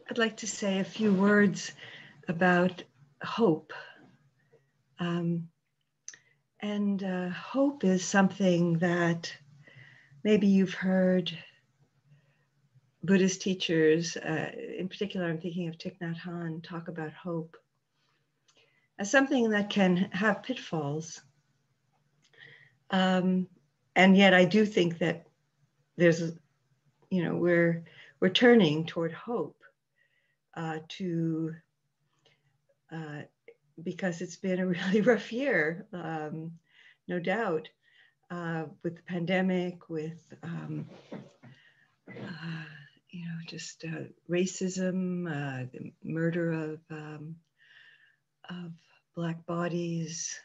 I'd like to say a few words about hope. Hope is something that maybe you've heard Buddhist teachers, in particular, I'm thinking of Thich Nhat Hanh, talk about hope as something that can have pitfalls. And yet I do think that there's, we're turning toward hope because it's been a really rough year, no doubt, with the pandemic, with just racism, the murder of Black bodies,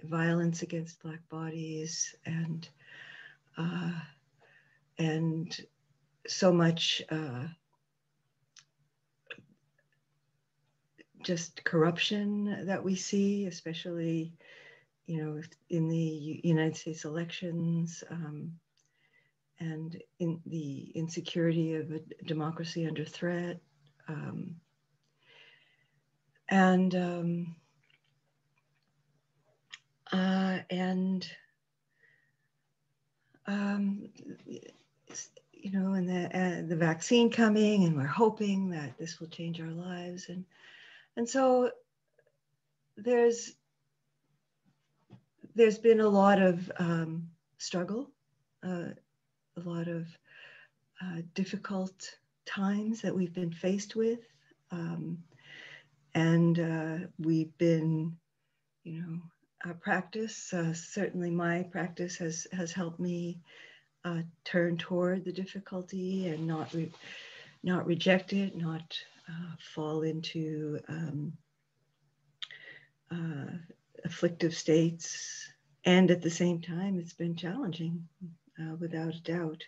violence against Black bodies, and so much just corruption that we see, especially, in the United States elections, and in the insecurity of a democracy under threat. And the vaccine coming, and we're hoping that this will change our lives. And so there's been a lot of struggle, a lot of difficult times that we've been faced with. We've been, our practice, certainly my practice has helped me turn toward the difficulty and not reject it, not fall into afflictive states. And at the same time, it's been challenging, without a doubt.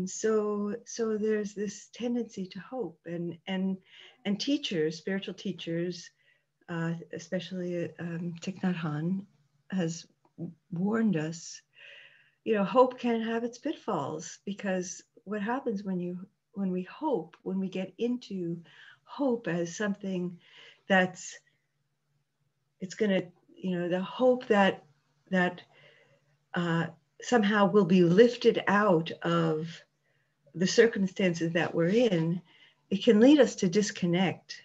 So there's this tendency to hope, and teachers, spiritual teachers, especially Thich Nhat Hanh, has warned us. Hope can have its pitfalls, because what happens when we hope, when we get into hope as something that's, it's going to, the hope that somehow will be lifted out of the circumstances that we're in, it can lead us to disconnect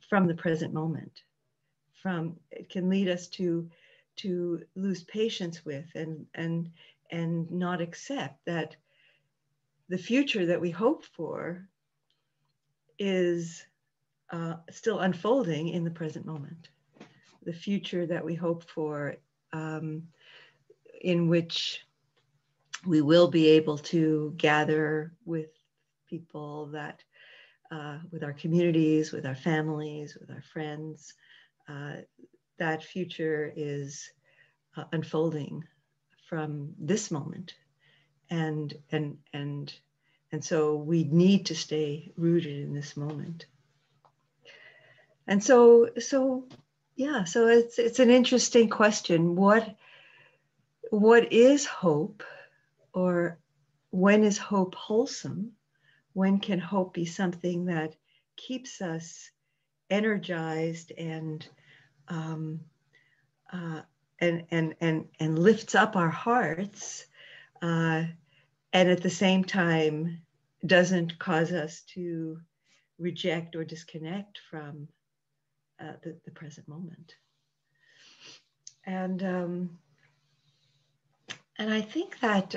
from the present moment. It can lead us to lose patience with and not accept that the future that we hope for is still unfolding in the present moment. The future that we hope for, in which we will be able to gather with people that, with our communities, with our families, with our friends, that future is unfolding from this moment. And so we need to stay rooted in this moment. And so it's an interesting question. What is hope, or when is hope wholesome? When can hope be something that keeps us energized and lifts up our hearts, and at the same time doesn't cause us to reject or disconnect from the present moment? And I think that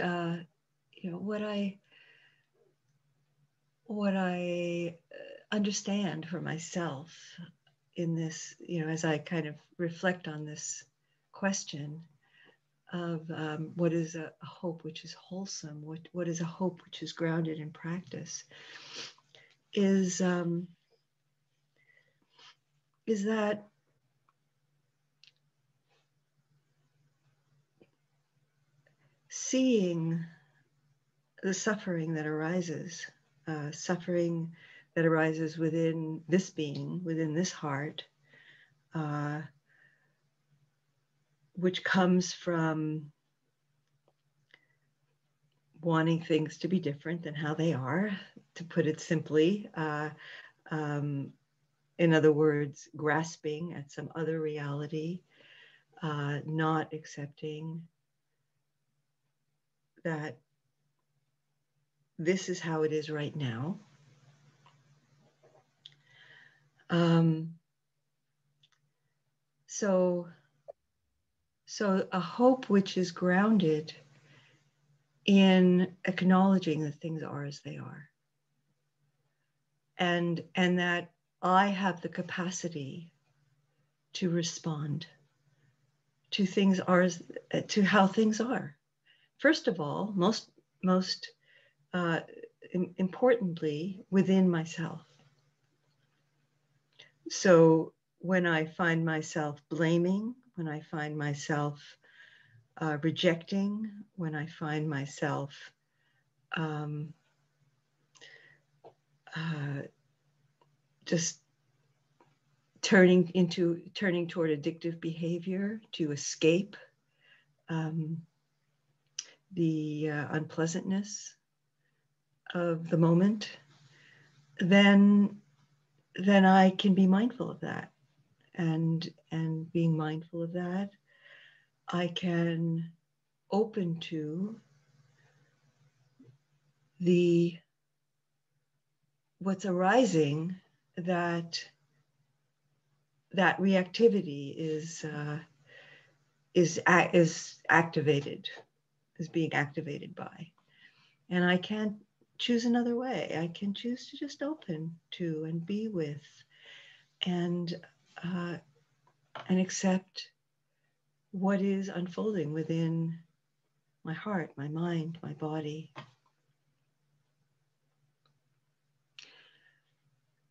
what I understand for myself in this, as I kind of reflect on this question of what is a hope which is wholesome, what is a hope which is grounded in practice, is that seeing the suffering that arises within this being, within this heart, which comes from wanting things to be different than how they are, to put it simply. In other words, grasping at some other reality, not accepting that this is how it is right now. So a hope which is grounded in acknowledging that things are as they are, and that I have the capacity to respond to things are to how things are. First of all, most importantly, within myself. So when I find myself blaming, when I find myself rejecting, when I find myself just turning toward addictive behavior to escape the unpleasantness of the moment, then I can be mindful of that. And being mindful of that, I can open to what's arising, that reactivity is activated, is being activated by. And I can't choose another way. I can choose to just open to and be with and accept what is unfolding within my heart, my mind, my body.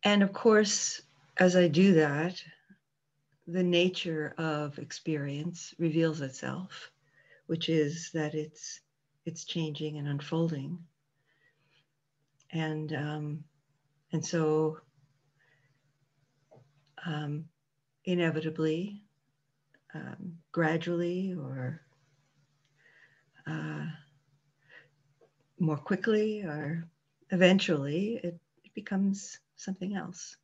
And of course, as I do that, the nature of experience reveals itself, which is that it's changing and unfolding. And so inevitably, gradually, or more quickly, or eventually, it becomes something else.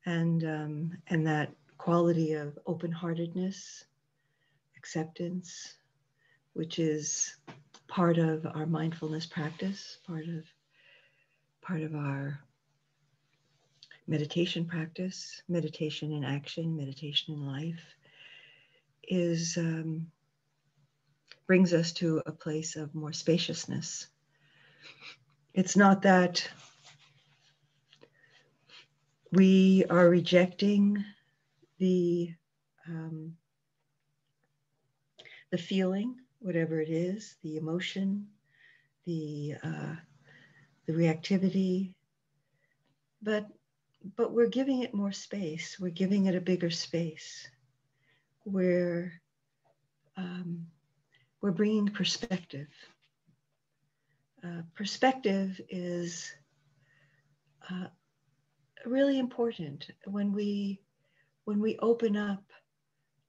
And that quality of open-heartedness, acceptance, which is part of our mindfulness practice, part of our meditation practice, meditation in action, meditation in life, is brings us to a place of more spaciousness. It's not that we are rejecting the feeling, whatever it is, the emotion, the reactivity, but we're giving it more space. We're giving it a bigger space, where we're bringing perspective. Perspective is really important when we open up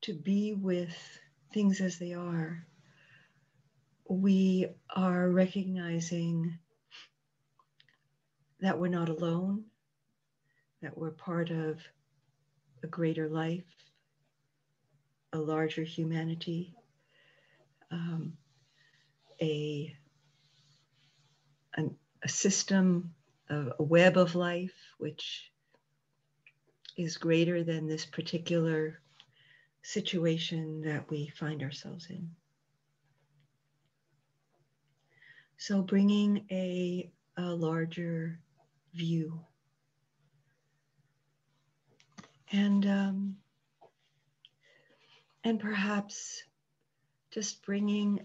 to be with things as they are. We are recognizing that we're not alone, that we're part of a greater life, a larger humanity, a system, a web of life, which is greater than this particular situation that we find ourselves in. So bringing a larger view. And perhaps just bringing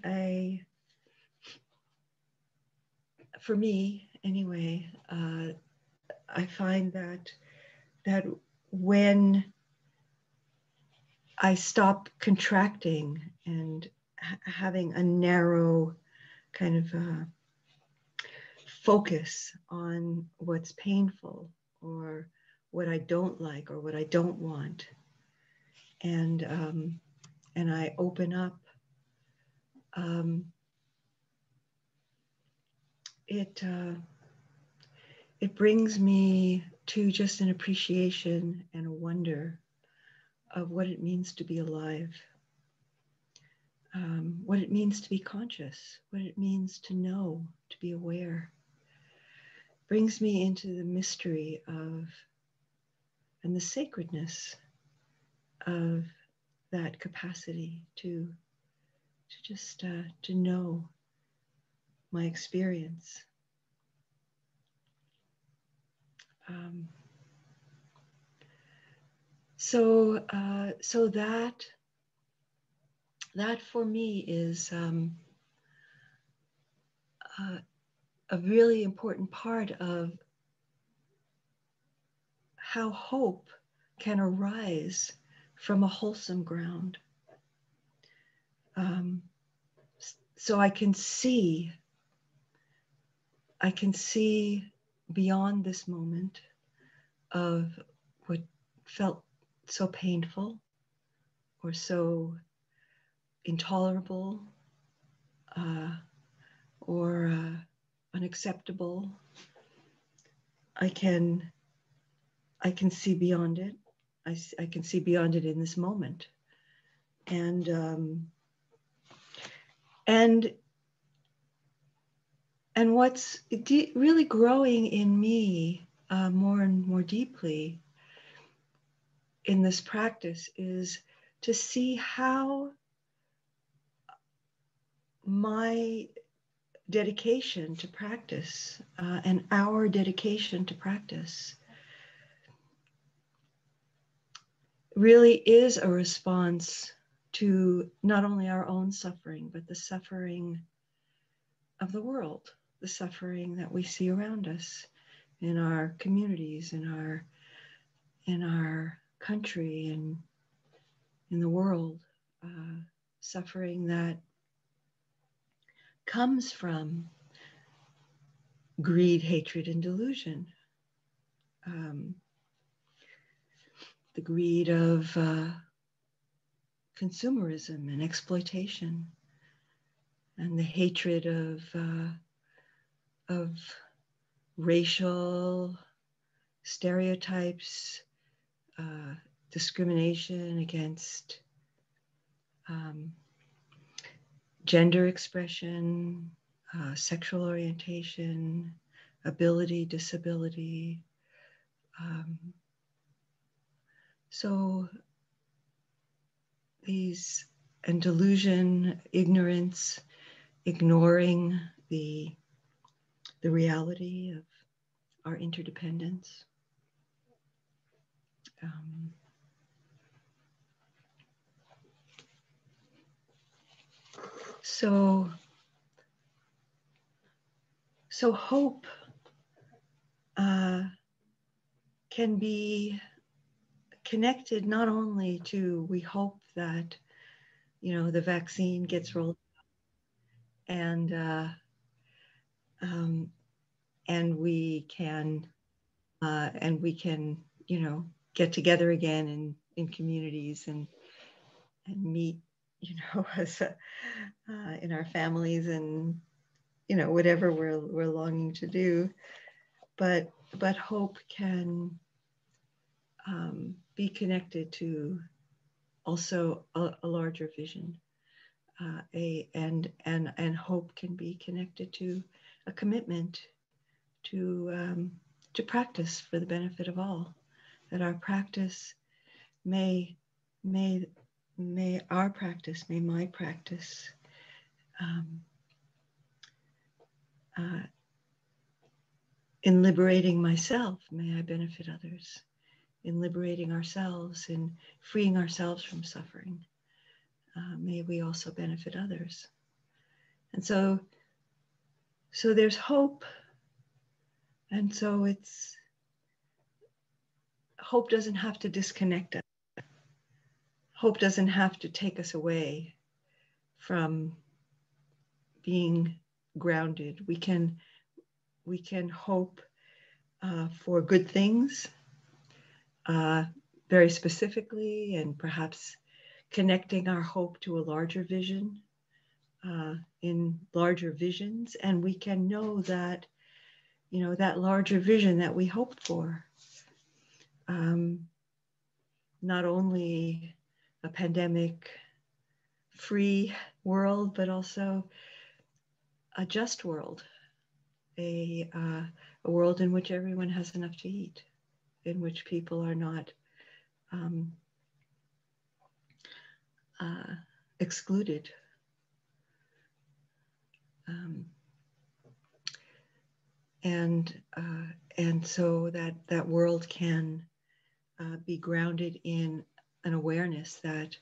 for me anyway, I find that when I stop contracting and having a narrow kind of focus on what's painful or what I don't like or what I don't want, and I open up it brings me to just an appreciation and a wonder of what it means to be alive, what it means to be conscious, what it means to know, to be aware. Brings me into the mystery of and the sacredness of that capacity to just to know my experience. So that for me is a really important part of how hope can arise from a wholesome ground. So I can see beyond this moment of what felt so painful or so intolerable or unacceptable. I can see beyond it. I can see beyond it in this moment, and what's really growing in me more and more deeply in this practice is to see how my dedication to practice and our dedication to practice really is a response to not only our own suffering, but the suffering of the world, the suffering that we see around us in our communities, in our country, and in the world, suffering that comes from greed, hatred, and delusion. The greed of consumerism and exploitation, and the hatred of racial stereotypes, discrimination against gender expression, sexual orientation, ability, disability. So these, and delusion, ignorance, ignoring the reality of our interdependence. So hope can be connected not only to, we hope that, the vaccine gets rolled out and we can get together again in communities and meet, as in our families and whatever we're longing to do, but hope can be connected to also a larger vision, and hope can be connected to a commitment to practice for the benefit of all. That our practice may our practice, may my practice in liberating myself, may I benefit others. In liberating ourselves, in freeing ourselves from suffering, may we also benefit others. And so there's hope. And so hope doesn't have to disconnect us. Hope doesn't have to take us away from being grounded. We can hope for good things, very specifically, and perhaps connecting our hope to a larger vision, in larger visions, and we can know that, that larger vision that we hope for. Not only a pandemic-free world, but also a just world, a world in which everyone has enough to eat, in which people are not excluded. And so that world can be grounded in an awareness that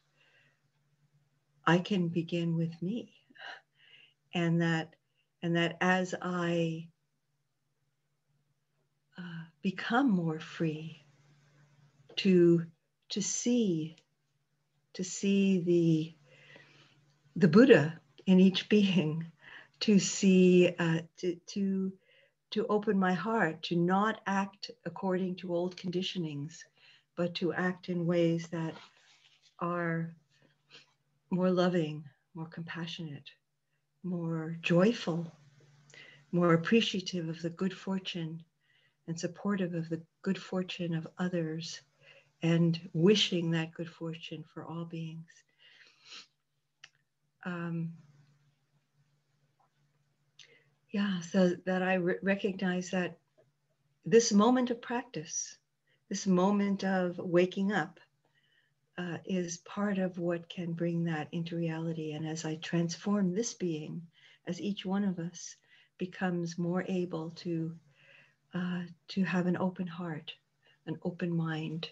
I can begin with me, and that as I become more free to see the Buddha in each being, to see to open my heart, to not act according to old conditionings, but to act in ways that are more loving, more compassionate, more joyful, more appreciative of the good fortune and supportive of the good fortune of others, and wishing that good fortune for all beings. So that I recognize that this moment of practice, this moment of waking up, is part of what can bring that into reality. And as I transform this being, as each one of us becomes more able to have an open heart, an open mind,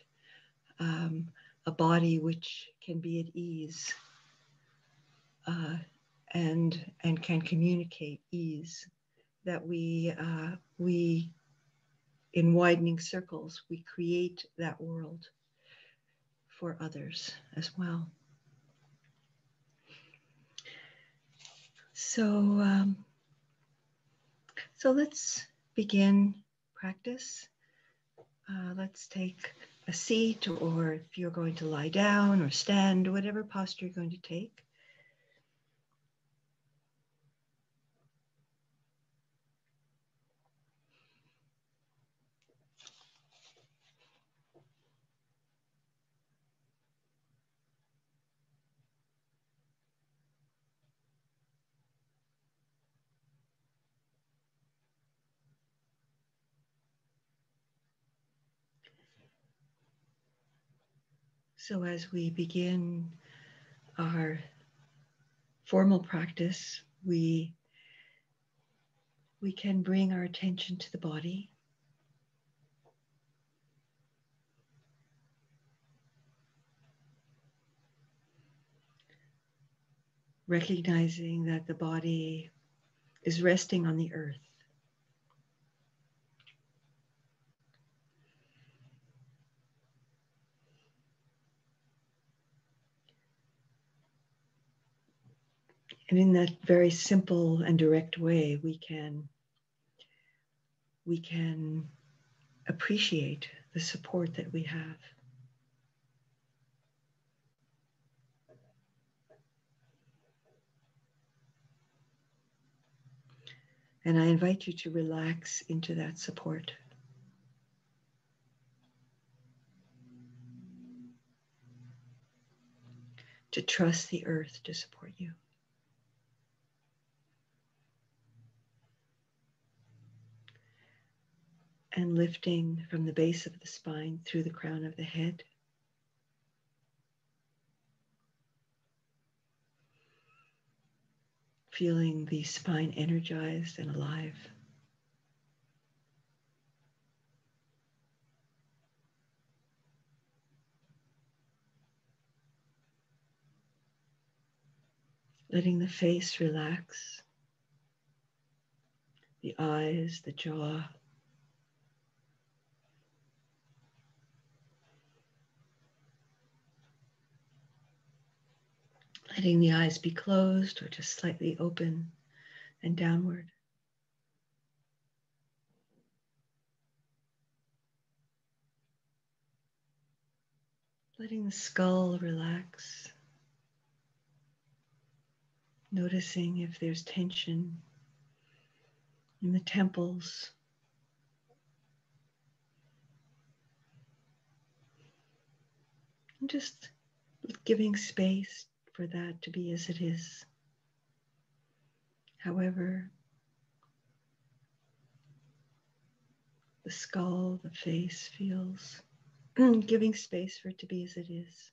a body which can be at ease, and can communicate ease, that we in widening circles, we create that world for others as well. So let's begin practice. Let's take a seat, or if you're going to lie down or stand, whatever posture you're going to take. So as we begin our formal practice, we can bring our attention to the body. Recognizing that the body is resting on the earth. And in that very simple and direct way, we can appreciate the support that we have. And I invite you to relax into that support. To trust the earth to support you. And lifting from the base of the spine through the crown of the head. Feeling the spine energized and alive. Letting the face relax. The eyes, the jaw. Letting the eyes be closed or just slightly open and downward. Letting the skull relax. Noticing if there's tension in the temples. And just giving space for that to be as it is. However, the skull, the face feels, giving space for it to be as it is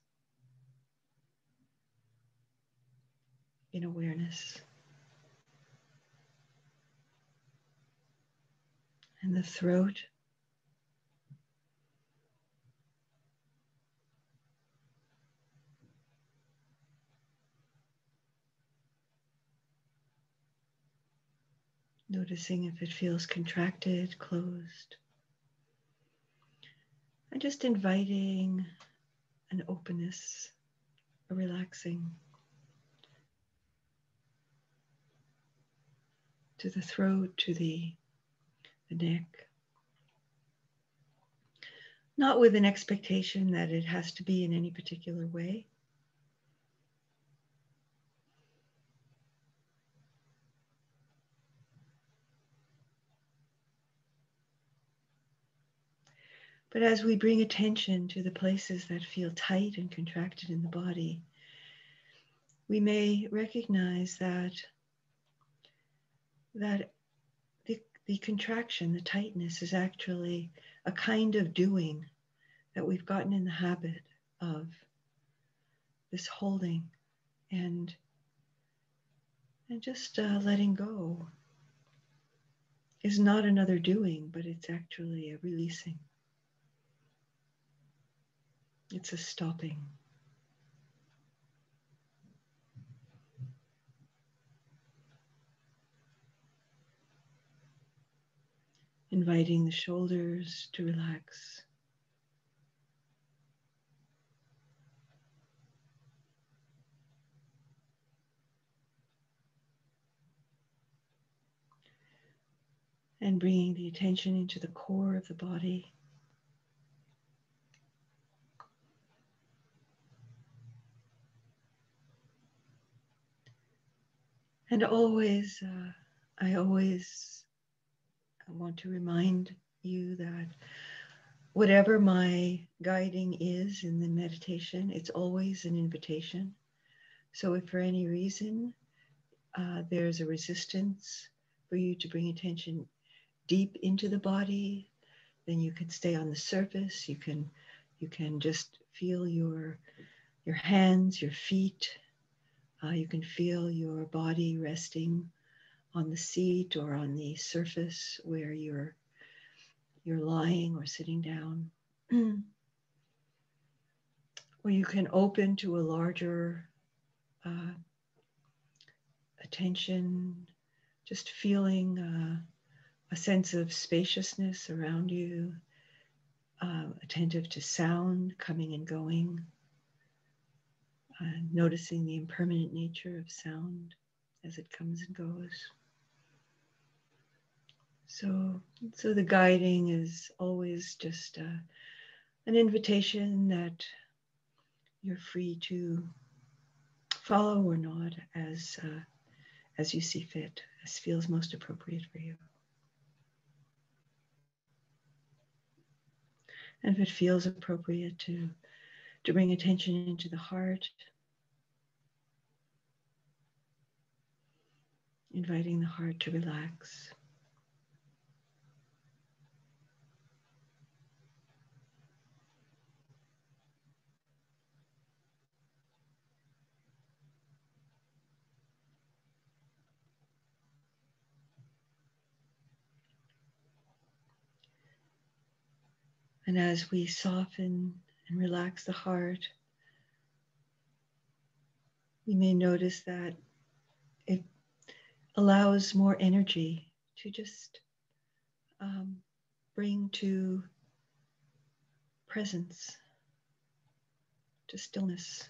in awareness. And the throat. Noticing if it feels contracted, closed. And just inviting an openness, a relaxing to the throat, to the neck. Not with an expectation that it has to be in any particular way. But as we bring attention to the places that feel tight and contracted in the body, we may recognize that the contraction, the tightness, is actually a kind of doing that we've gotten in the habit of, this holding and just letting go is not another doing, but it's actually a releasing. It's a stopping. Inviting the shoulders to relax. And bringing the attention into the core of the body. And always, I always want to remind you that whatever my guiding is in the meditation, it's always an invitation. So if for any reason there's a resistance for you to bring attention deep into the body, then you can stay on the surface. You can just feel your hands, your feet. You can feel your body resting on the seat or on the surface where you're lying or sitting down. Or you can open to a larger attention, just feeling a sense of spaciousness around you, attentive to sound coming and going, noticing the impermanent nature of sound as it comes and goes. So the guiding is always just an invitation that you're free to follow or not as you see fit, as feels most appropriate for you. And if it feels appropriate to bring attention into the heart, inviting the heart to relax. And as we soften and relax the heart, we may notice that it allows more energy to just bring to presence, to stillness,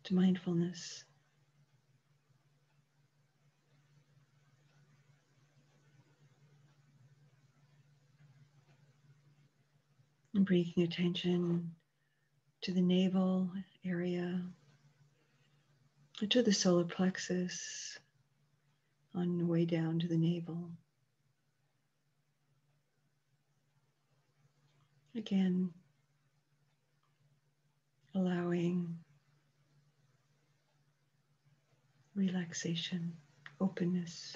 to mindfulness. And bringing attention to the navel area, to the solar plexus on the way down to the navel. Again, allowing relaxation, openness.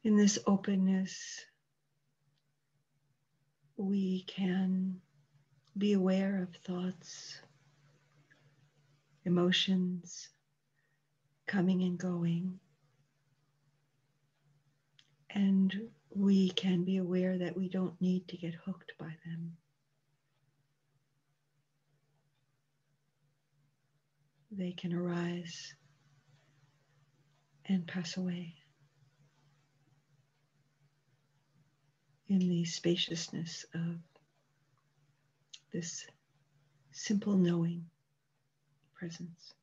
In this openness, we can be aware of thoughts, emotions coming and going. And we can be aware that we don't need to get hooked by them. They can arise and pass away in the spaciousness of this simple knowing presence.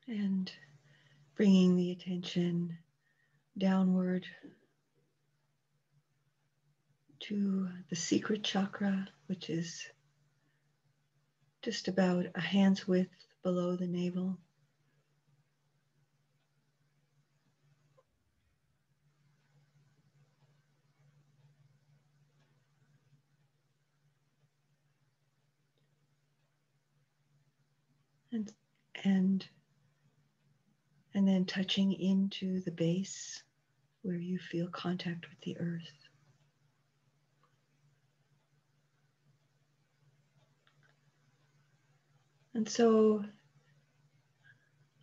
And bringing the attention downward to the secret chakra, which is just about a hand's width below the navel. And, and, and then touching into the base where you feel contact with the earth. And so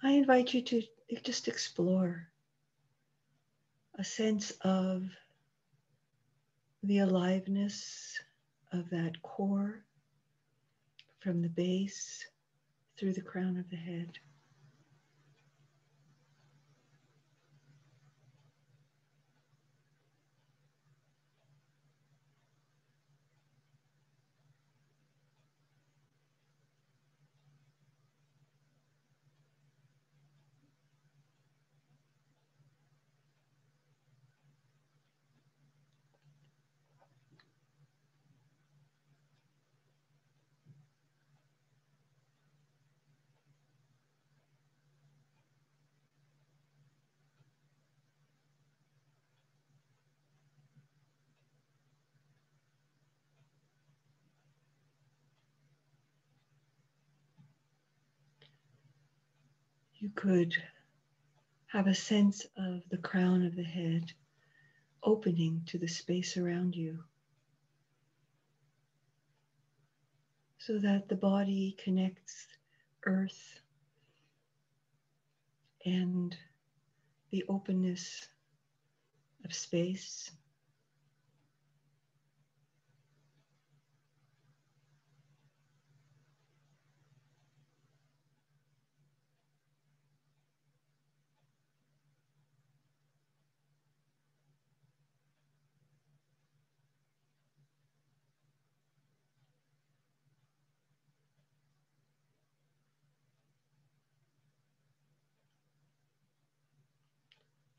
I invite you to just explore a sense of the aliveness of that core from the base through the crown of the head. You could have a sense of the crown of the head opening to the space around you so that the body connects earth and the openness of space.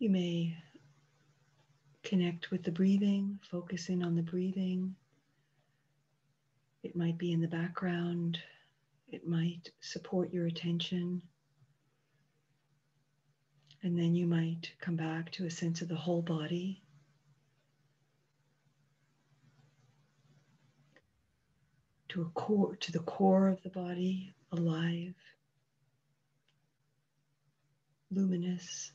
You may connect with the breathing, focusing on the breathing. It might be in the background. It might support your attention. And then you might come back to a sense of the whole body. To the core of the body, alive, luminous.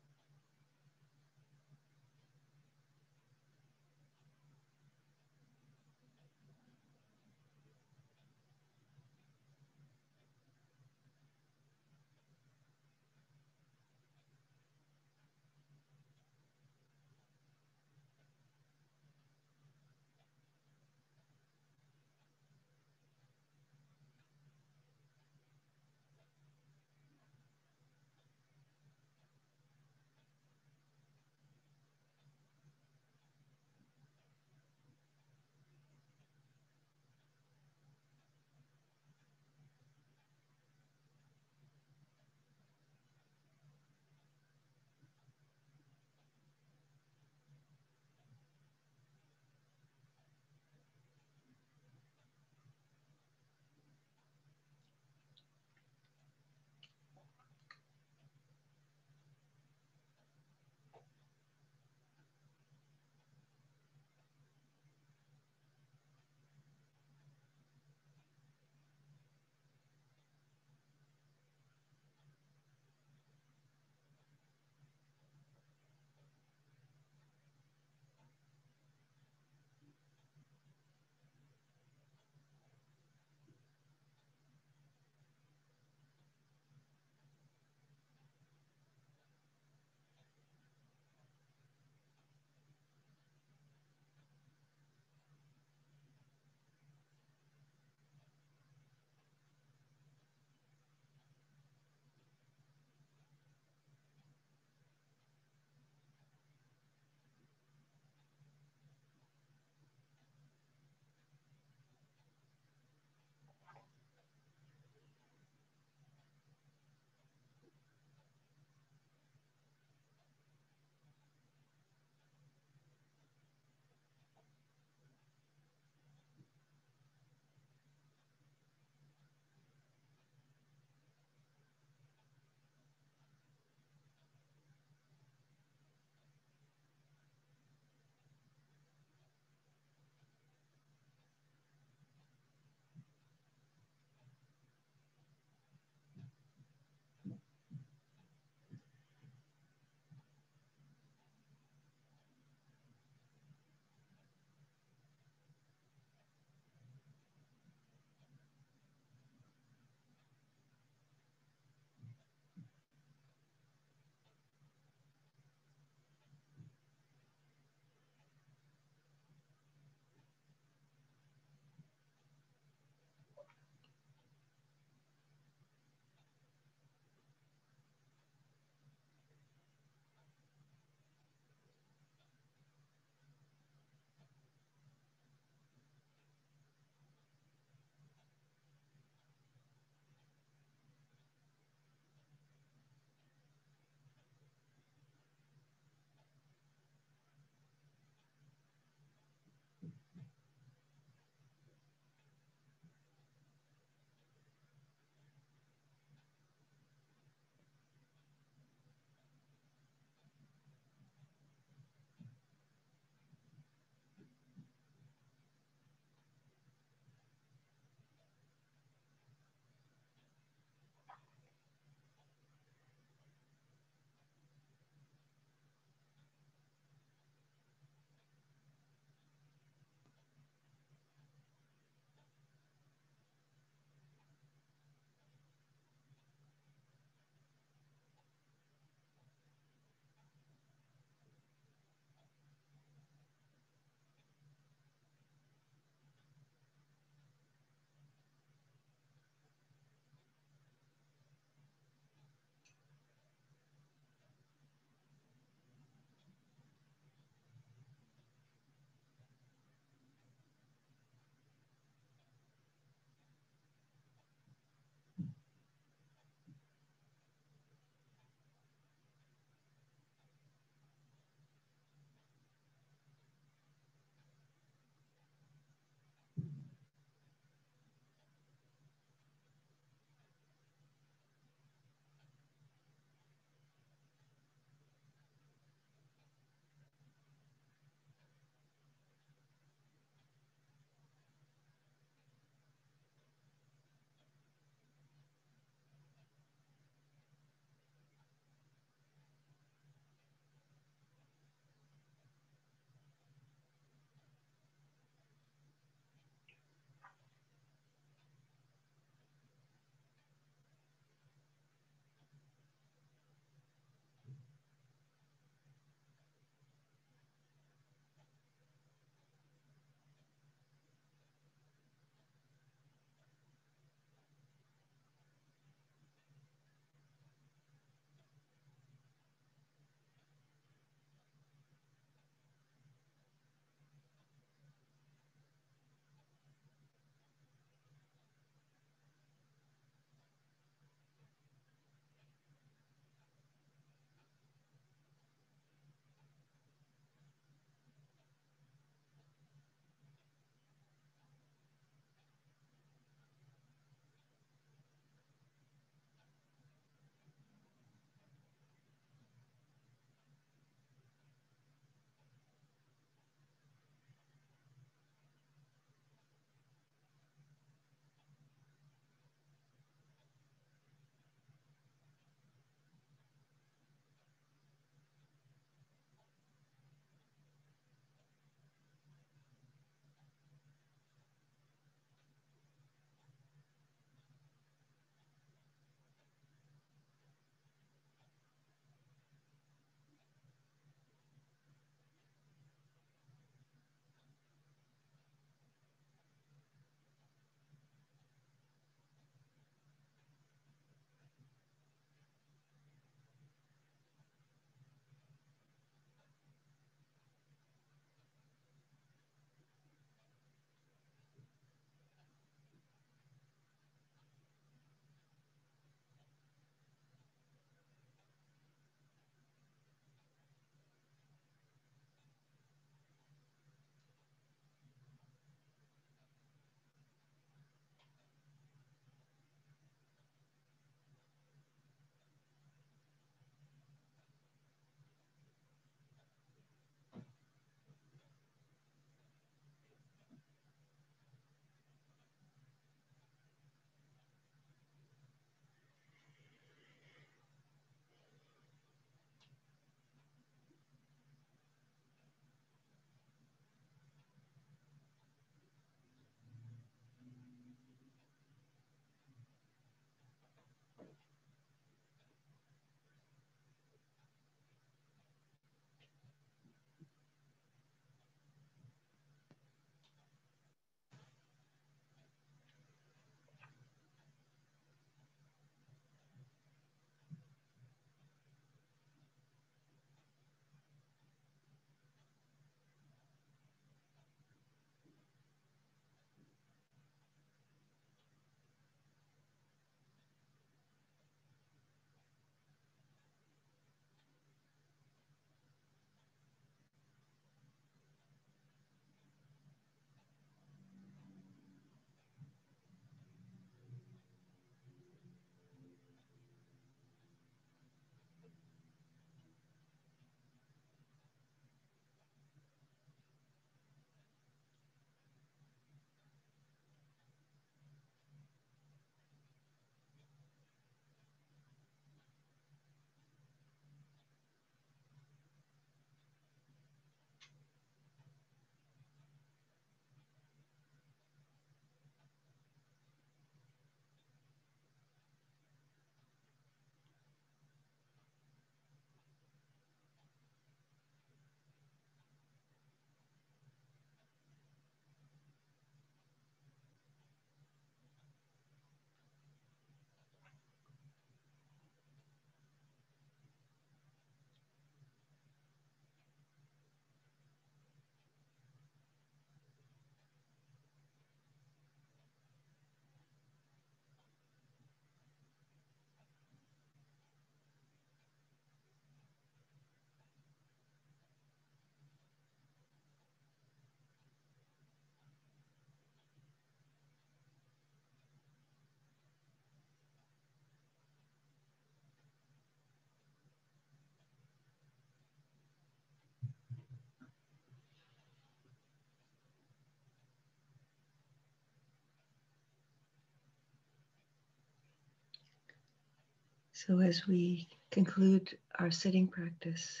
So as we conclude our sitting practice,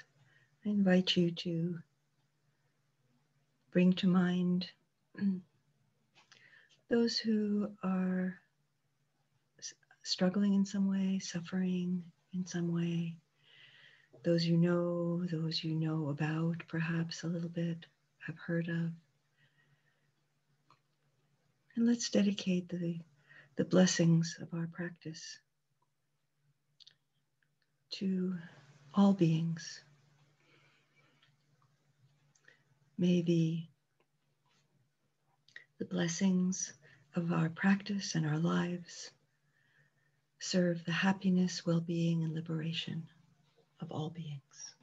I invite you to bring to mind those who are struggling in some way, suffering in some way, those you know about, perhaps a little bit, have heard of. And let's dedicate the blessings of our practice to all beings. May the blessings of our practice and our lives serve the happiness, well-being, and liberation of all beings.